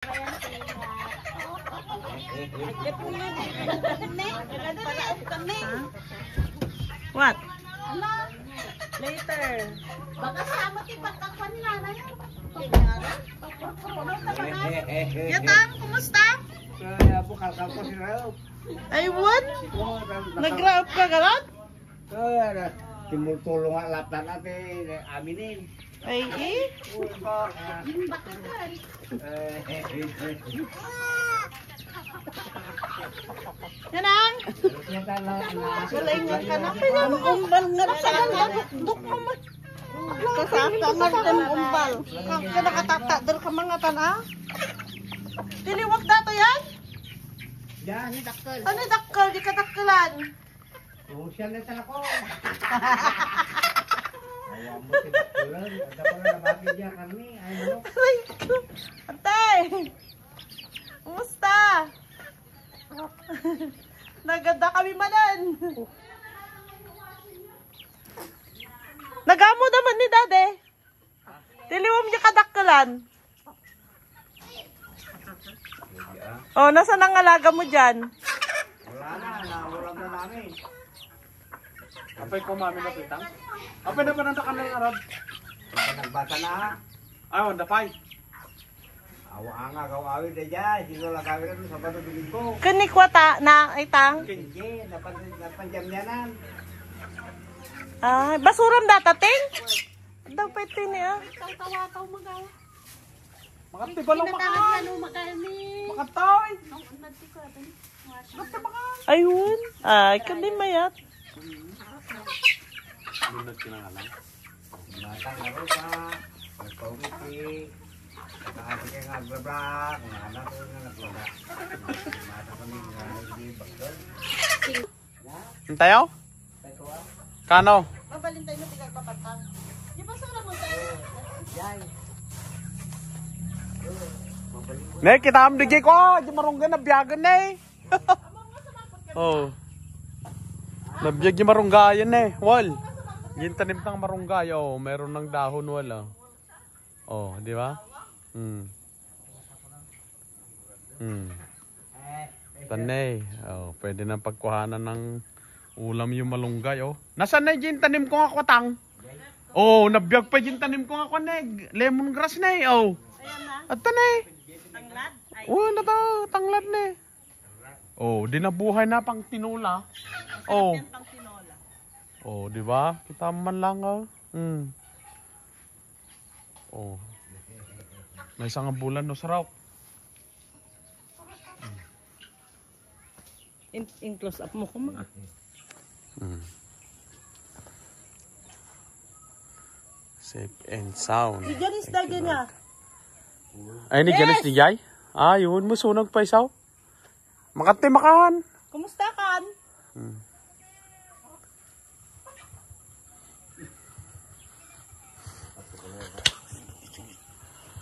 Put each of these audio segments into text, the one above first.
What? Later. Baka sama ti pagkakuan nga na yun. Yatang, kumusta? Kaya bukal ka po si Raop. Ayun? Nag-raop ka galot? Kaya timultulong nga laptan natin aminin. Ay, eh? Yanang? Galingan ka na. Pinag-umbal nga sa duk mo mo. Kasaka nga umbal. Kaya nakatatakdal ka mga tana. Tiliwag dato yan? Yan. Ano dakkel? Di ka dakkelan. Social na talaga ko. Ayaw mo si Daktulan. Ada ko na nabagay niya kami. Ayaw mo. Ate! Kumusta? Naganda kami manan. Nagamo naman ni Dade. Tiliwam niya kadakkelan. Oh, nasa nang alaga mo dyan? Wala na. Nawalan na namin. Apay ko mami na pitang. Apay na pa nanda ka ng arad. Nagbata na ha. Ay, wanda pay. Awa nga gawawin na dyan. Sino lang gawin na doon sa batubigin ko. Kanikwata na itang. Sige. Napanjam niyanan. Ah, basuram datating? Daw pwede niya. Taw-tawa-taw magawa. Makati ba lang Tinatawag makan? ano magani. Makatoy. Ayun. Ay, kundi mayat. Lunod kinangalan. Matang na rin pa. Nagpawiti. Nakaasi ka nga aglabrak. Nga anak ko nga naglabrak. Mata kami nga hindi bakal. Hintayaw? Kano? Mabalintay mo tigay papatang. Di ba sura mo tayo? Yan. Ne, kita am digay ko. Di marunggan na biyagan na eh. Oh. Nabiyag yung marunggayan eh. Wal. Yung tanim ng marunggay. Oh, meron ng dahon wala. Oh, di ba? Tanay. Oh, pwede nang pagkuhanan ng ulam yung malunggay. Oh. Nasaan na yung tanim ko nga kwatang? Oh, nabiyag pa yung tanim ko nga kwaneg. Lemongrass na eh. Oh. Ayan na. At tanay. Tanglad. Ay, Oh, nato, tanglad na eh. Oh, di na buhay na pang tinula. Oh. yan pang tinola. Oh, di ba? Kita man lang oh. Oh. May isang bulan no sarap. In close up mo ko mga. Safe and sound. Diyan is dagyan niya. Ay, ni Janice ni Jai? Ah, yun mo sunog pa isaw. Makati makahan. Kumusta kan?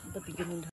Tapi ganun